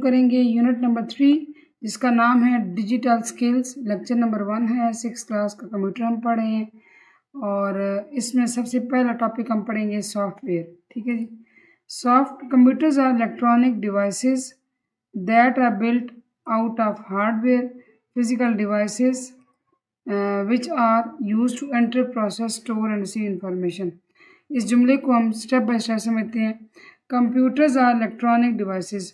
करेंगे unit number 3 जिसका नाम है डिजिटल स्किल्स। लेक्चर नंबर 1 है, 6 क्लास का कंप्यूटर हम पढ़े हैं और इसमें सबसे पहला टॉपिक हम पढ़ेंगे सॉफ्टवेयर। ठीक है जी। Soft computers are electronic devices that are built out of hardware physical devices which are use to enter process store and receive information. इस जुमले को हम स्टेप बाय स्टेप समझते हैं। कंप्यूटर्स आर इलेक्ट्रॉनिक डिवाइसेस,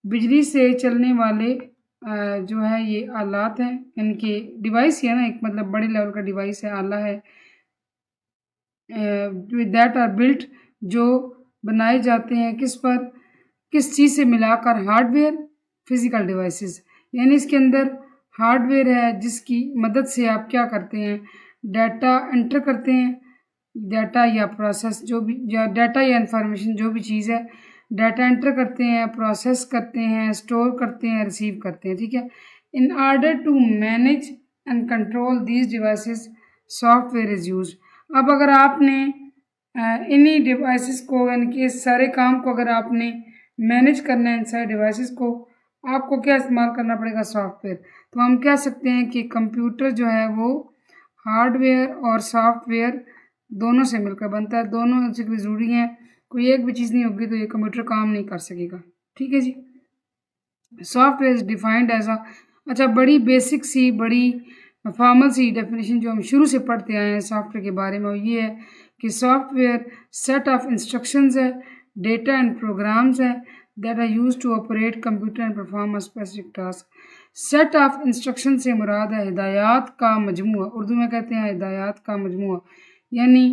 बिजली से चलने वाले जो है ये आलात हैं, इनके डिवाइस है ना, एक मतलब बड़े लेवल का डिवाइस है, आला है। दैट आर बिल्ट, जो बनाए जाते हैं किस पर, किस चीज़ से मिलाकर, हार्डवेयर फिजिकल डिवाइसेस, यानी इसके अंदर हार्डवेयर है जिसकी मदद से आप क्या करते हैं, डाटा एंटर करते हैं, डाटा या प्रोसेस जो भी, या डाटा या इंफॉर्मेशन जो भी चीज़ है, डाटा एंटर करते हैं, प्रोसेस करते हैं, स्टोर करते हैं, रिसीव करते हैं। ठीक है। In order to manage and control these devices software is use. अब अगर आपने इन्हीं डिवाइसेस को, यानी कि इस सारे काम को अगर आपने मैनेज करना है, इन सारे डिवाइसेस को, आपको क्या इस्तेमाल करना पड़ेगा, सॉफ्टवेयर। तो हम कह सकते हैं कि कंप्यूटर जो है वो हार्डवेयर और सॉफ्टवेयर दोनों से मिलकर बनता है, दोनों से ज़रूरी हैं। कोई एक भी चीज़ नहीं होगी तो ये कंप्यूटर काम नहीं कर सकेगा। ठीक है जी। सॉफ्टवेयर इज डिफाइंड एज अच्छा, बड़ी बेसिक सी, बड़ी फॉर्मल सी डेफिनेशन जो हम शुरू से पढ़ते आए हैं सॉफ्टवेयर के बारे में, वो ये है कि सॉफ्टवेयर सेट ऑफ इंस्ट्रक्शंस है, डेटा एंड प्रोग्राम्स है that are use to operate computer and perform a specific task. Set of instruction से मुराद है हिदायत का मजमूआ, उर्दू में कहते हैं हिदायत का मजमूआ, यानी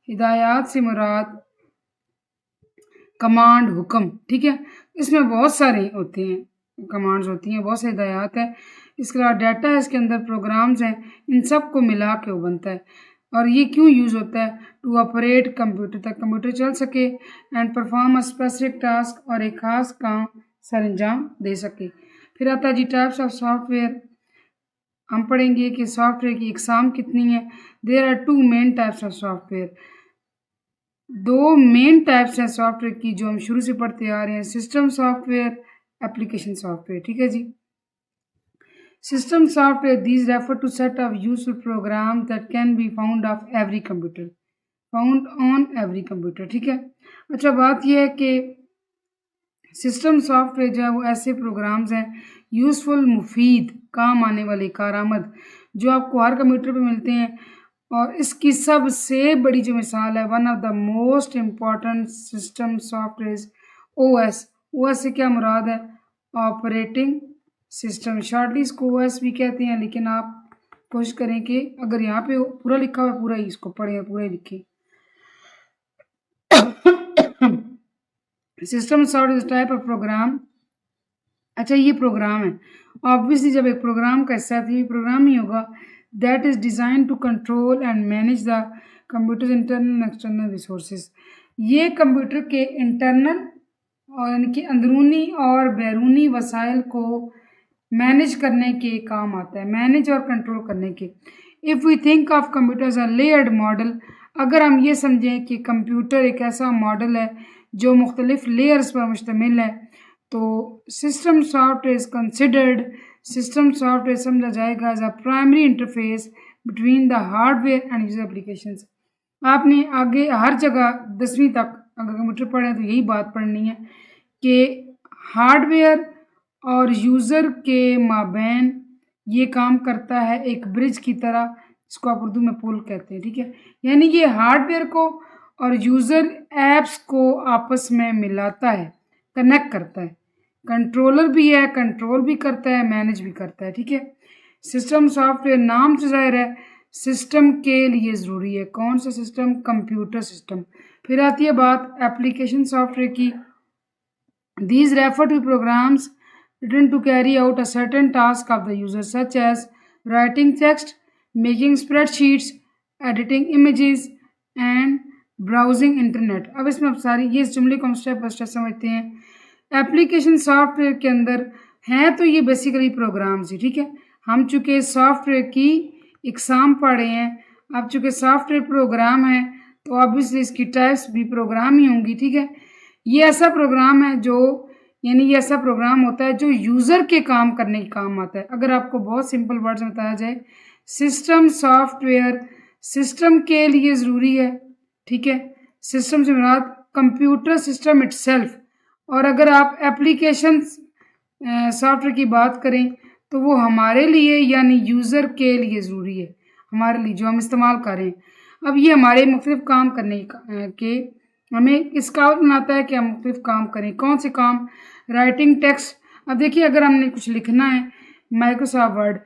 हिदायत से मुराद कमांड, हुक्म। ठीक है। इसमें बहुत सारे होते हैं, कमांड्स होती हैं, बहुत सारी हिदायत है। इसके अलावा डाटा है, इसके अंदर प्रोग्राम्स हैं, इन सब को मिला के वो बनता है। और ये क्यों यूज़ होता है, टू ऑपरेट कंप्यूटर, तक कंप्यूटर चल सके, and perform a specific task, और एक खास काम सर अंजाम दे सके। फिर आता है जी टाइप्स ऑफ सॉफ्टवेयर। हम पढ़ेंगे कि सॉफ्टवेयर की इकसाम कितनी है। There are 2 main types of software, 2 main types हैं सॉफ्टवेयर की जो हम शुरू से पढ़ते आ रहे हैं, सिस्टम सॉफ्टवेयर, एप्लीकेशन सॉफ्टवेयर। ठीक है जी। System software these refer to set of useful program that can be found of every computer, found on every computer. ठीक है। अच्छा, बात यह है कि सिस्टम सॉफ्टवेयर जो है वो ऐसे प्रोग्राम्स हैं, यूज़फुल, मुफीद, काम आने वाले, कारआमद, जो आपको हर कंप्यूटर पे मिलते हैं। और इसकी सबसे बड़ी जो मिसाल है, one of the most important system software OS. OS से क्या मुराद है, ऑपरेटिंग सिस्टम, शॉर्टली इसको ओएस भी कहते हैं, लेकिन आप कोशिश करें कि अगर यहाँ पे पूरा लिखा हुआ पूरा ही इसको पढ़ें, पूरा ही लिखें। System software type of program. अच्छा, ये प्रोग्राम है, ऑब्वियसली जब एक प्रोग्राम का हिस्सा है तो ये प्रोग्राम ही होगा। That is design to control and manage the computer internal and external resources. ये कंप्यूटर के इंटरनल और यानी कि अंदरूनी और बैरूनी वसाइल को मैनेज करने के काम आता है, मैनेज और कंट्रोल करने के। If we think of computers a layered model, अगर हम ये समझें कि कंप्यूटर एक ऐसा मॉडल है जो मुख्तलिफ लेयर्स पर मुश्तमिल है, तो system software is considered, system software समझा जाएगा as a primary interface between the hardware and user applications. आपने आगे हर जगह 10वीं तक अगर कंप्यूटर पढ़ें तो यही बात पढ़नी है कि हार्डवेयर और यूज़र के माबैन ये काम करता है एक ब्रिज की तरह, जिसको आप उर्दू में पुल कहते हैं। ठीक है। यानी ये हार्डवेयर को और यूज़र एप्स को आपस में मिलाता है, कनेक्ट करता है, कंट्रोलर भी है, कंट्रोल भी करता है, मैनेज भी करता है। ठीक है। सिस्टम सॉफ्टवेयर नाम से जाहिर है सिस्टम के लिए ज़रूरी है। कौन सा सिस्टम, कंप्यूटर सिस्टम। फिर आती है बात एप्लीकेशन सॉफ्टवेयर की। These refer to programs written to carry out a certain task of the user, such as writing text, making spreadsheets, editing images and browsing internet। अब इसमें अब सारी ये इस जुमले को हम स्टेप बाय स्टेप समझते हैं। एप्लीकेशन सॉफ्टवेयर के अंदर हैं तो ये बेसिकली प्रोग्राम्स ही। ठीक है। हम चूँकि सॉफ्टवेयर की इकसाम पढ़ रहे हैं, अब चूँकि सॉफ्टवेयर प्रोग्राम है तो ऑब्वियसली इसकी टाइप्स भी प्रोग्राम ही होंगी। ठीक है। ये ऐसा प्रोग्राम है जो यानी ये ऐसा प्रोग्राम होता है जो यूज़र के काम करने के काम आता है। अगर आपको बहुत सिंपल वर्ड्स में बताया जाए, सिस्टम सॉफ्टवेयर सिस्टम के लिए ज़रूरी है, ठीक है। सिस्टम से मुराद कंप्यूटर सिस्टम इटसेल्फ, और अगर आप एप्लीकेशंस सॉफ्टवेयर की बात करें तो वो हमारे लिए यानी यूज़र के लिए ज़रूरी है, हमारे लिए जो हम इस्तेमाल कर रहे हैं। अब ये हमारे मुख्तलिफ काम करने के हमें इस काबिल बनाता है कि हम मुख्तलिफ काम करें। कौन से काम? Writing text. अब देखिए, अगर हमने कुछ लिखना है माइक्रोसॉफ्ट वर्ड,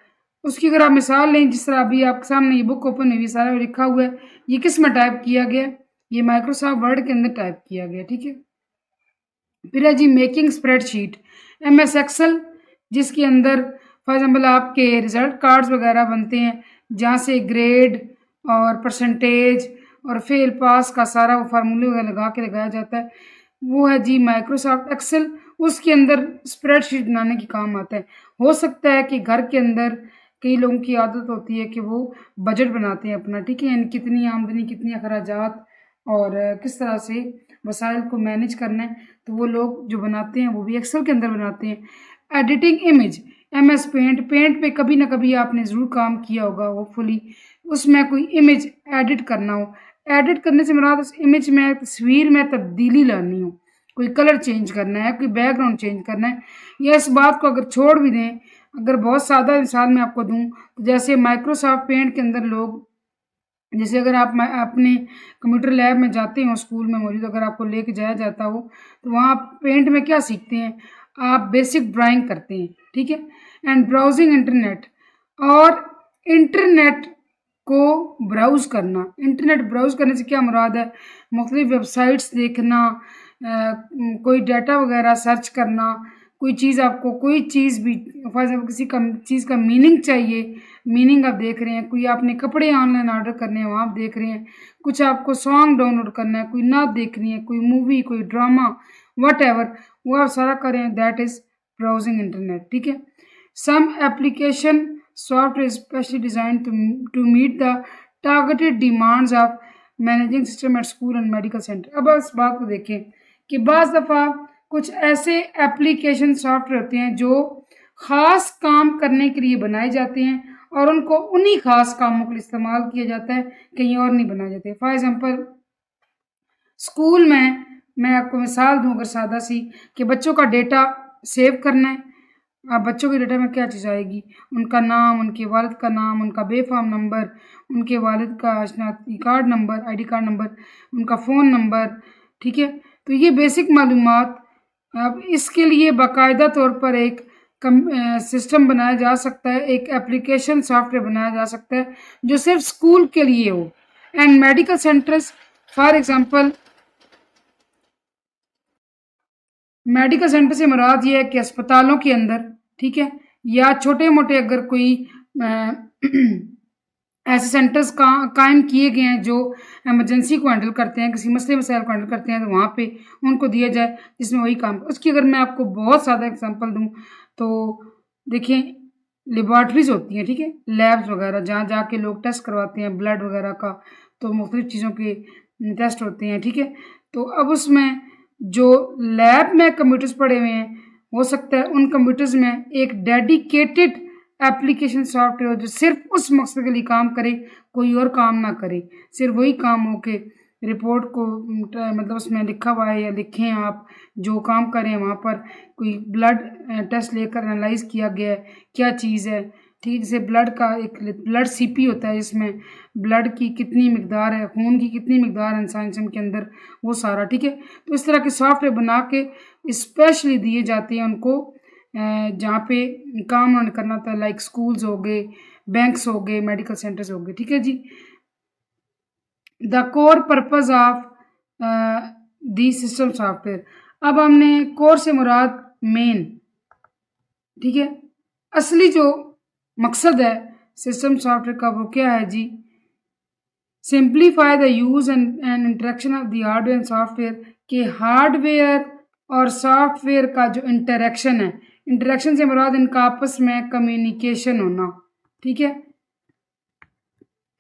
उसकी अगर आप मिसाल लें, जिस तरह अभी आपके सामने ये बुक ओपन हुई, सारा लिखा हुआ है, ये किस में टाइप किया गया? ये माइक्रोसॉफ्ट वर्ड के अंदर टाइप किया गया, ठीक है। फिर है जी मेकिंग स्प्रेडशीट, MS एक्सेल, जिसके अंदर फॉर एग्जांपल आपके रिजल्ट कार्ड्स वगैरह बनते हैं, जहाँ से ग्रेड और परसेंटेज और फेल पास का सारा वो फार्मूले वगैरह लगा के लगाया जाता है, वो है जी माइक्रोसॉफ्ट एक्सेल। उसके अंदर स्प्रेडशीट बनाने के काम आता है। हो सकता है कि घर के अंदर कई लोगों की आदत होती है कि वो बजट बनाते हैं अपना, ठीक है, यानी कितनी आमदनी, कितनी अखराजात और किस तरह से वसाइल को मैनेज करना है, तो वो लोग जो बनाते हैं वो भी एक्सेल के अंदर बनाते हैं। Editing image, MS paint, paint पे कभी ना कभी आपने ज़रूर काम किया होगा होपफुली, उसमें कोई इमेज एडिट करना हो। एडिट करने से मुराद उस इमेज में, तस्वीर में तब्दीली लानी हो, कोई कलर चेंज करना है, कोई बैकग्राउंड चेंज करना है, या इस बात को अगर छोड़ भी दें, अगर बहुत सादा मिसाल मैं आपको दूं, तो जैसे माइक्रोसॉफ्ट पेंट के अंदर लोग, जैसे अगर आप अपने कंप्यूटर लैब में जाते हो, स्कूल में मौजूद अगर आपको लेके जाया जाता हो, तो वहाँ पेंट में क्या सीखते हैं? आप बेसिक ड्राइंग करते हैं, ठीक है। एंड ब्राउजिंग इंटरनेट, और इंटरनेट को ब्राउज़ करना। इंटरनेट ब्राउज़ करने से क्या मुराद है? मुख्तलिफ़ वेबसाइट्स देखना, कोई डाटा वगैरह सर्च करना, कोई चीज़ आपको कोई चीज़ भी फॉर एग्ज़ाम्पल किसी का चीज़ का मीनिंग चाहिए, मीनिंग आप देख रहे हैं, कोई आपने कपड़े ऑनलाइन ऑर्डर करने हैं, वहाँ आप देख रहे हैं, कुछ आपको सॉन्ग डाउनलोड करना है, कोई नात देखनी है, कोई मूवी, कोई ड्रामा, व्हाटएवर, वो आप सारा करें, दैट इज़ ब्राउजिंग इंटरनेट, ठीक है। Some application software specially design to meet the targeted demands of managing system at school and medical centre. अब इस बात को देखें कि बाज़ दफ़ा कुछ ऐसे एप्लीकेशन सॉफ्टवेयर होते हैं जो ख़ास काम करने के लिए बनाए जाते हैं और उनको उन्हीं ख़ास कामों के लिए इस्तेमाल किया जाता है, कहीं और नहीं बनाए जाते। फॉर एग्ज़ाम्पल स्कूल में मैं आपको मिसाल दूँ अगर सादा सी, कि बच्चों का डेटा सेव करना है। अब बच्चों के डेटा में क्या चीज़ आएगी? उनका नाम, उनके वालिद का नाम, उनका बेफ़ाम नंबर, उनके वालिद का शनाख्ती card number, ID card number, उनका फ़ोन नंबर, ठीक है। तो ये बेसिक मालूमात, अब इसके लिए बाकायदा तौर पर एक सिस्टम बनाया जा सकता है, एक एप्लीकेशन सॉफ्टवेयर बनाया जा सकता है जो सिर्फ स्कूल के लिए हो। And medical centres, for example medical centre से मुराद ये है कि अस्पतालों के अंदर, ठीक है, या छोटे मोटे अगर कोई ऐसे सेंटर्स कायम किए गए हैं जो इमरजेंसी को हैंडल करते हैं, किसी मसले मसाइल को हैंडल करते हैं, तो वहाँ पे उनको दिया जाए जिसमें वही काम। उसकी अगर मैं आपको बहुत सादा एग्जांपल दूँ तो देखिए, लेबॉर्ट्रीज़ होती हैं, ठीक है, लैब्स वगैरह जहाँ जाके लोग टेस्ट करवाते हैं ब्लड वगैरह का, तो मुख्तलिफ़ चीज़ों के टेस्ट होते हैं, ठीक है। तो अब उसमें जो लैब में कंप्यूटर्स पड़े हुए हैं, हो सकता है उन कंप्यूटर्स में एक डेडिकेटेड एप्लीकेशन सॉफ्टवेयर जो सिर्फ उस मकसद के लिए काम करे, कोई और काम ना करे, सिर्फ वही काम हो के रिपोर्ट को मतलब उसमें लिखा हुआ है या लिखें आप जो काम करें वहाँ पर, कोई ब्लड टेस्ट लेकर एनालाइज किया गया है क्या चीज़ है, ठीक है। जैसे ब्लड का एक ब्लड CP होता है, जिसमें ब्लड की कितनी मिकदार है, खून की कितनी मिकदार है इंसान जिस्म के अंदर, वो सारा, ठीक है। तो इस तरह के सॉफ्टवेयर बना के स्पेशली दिए जाते हैं उनको जहाँ पे काम उन्होंने करना था, लाइक स्कूल्स हो गए, बैंक्स हो गए, मेडिकल सेंटर्स हो गए, ठीक है जी। The core purpose of the system software, अब हमने कोर से मुराद मेन, ठीक है, असली जो मकसद है सिस्टम सॉफ्टवेयर का वो क्या है जी? Simplify the use and interaction of the hardware and software, कि हार्डवेयर और सॉफ्टवेयर का जो इंटरेक्शन है, इंटरेक्शन से मुराद इनका आपस में कम्युनिकेशन होना, ठीक है,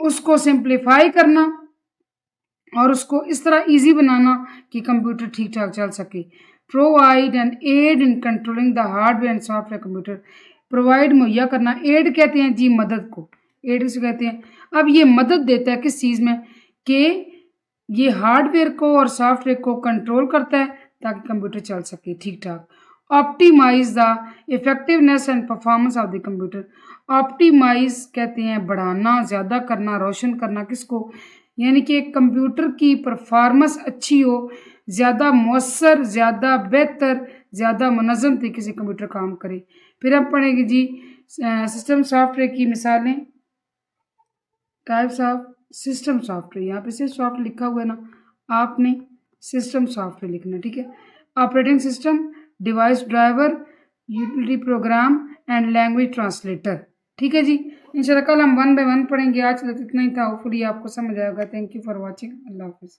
उसको सिंप्लीफाई करना और उसको इस तरह इजी बनाना कि कंप्यूटर ठीक ठाक चल सके। Provide and aid in controlling the hardware and software computer. Provide मुहैया करना, एड कहते हैं जी मदद को, एड से कहते हैं। अब ये मदद देता है किस चीज़ में कि ये हार्डवेयर को और सॉफ्टवेयर को कंट्रोल करता है ताकि कंप्यूटर चल सके ठीक ठाक। Optimize the effectiveness and performance of the computer. Optimize कहते हैं बढ़ाना, ज़्यादा करना, रोशन करना किसको, यानी कि कंप्यूटर की परफॉर्मेंस अच्छी हो, ज़्यादा मौसर, ज़्यादा बेहतर, ज़्यादा मुनज़्ज़म तरीके से कंप्यूटर काम करे। फिर हम पढ़ेंगे जी सिस्टम सॉफ्टवेयर की मिसालें, टाइप्स ऑफ सिस्टम सॉफ्टवेयर। यहाँ पे सिर्फ सॉफ्टवेयर लिखा हुआ है ना, आपने सिस्टम सॉफ्टवेयर लिखना, ठीक है। Operating system, device driver, utility programme and language translator, ठीक है जी। इंशाल्लाह कल हम 1 बाय 1 पढ़ेंगे। आज तक इतना ही था, होपफुली आपको समझ आएगा। Thank you for watching. अल्लाह हाफिज़।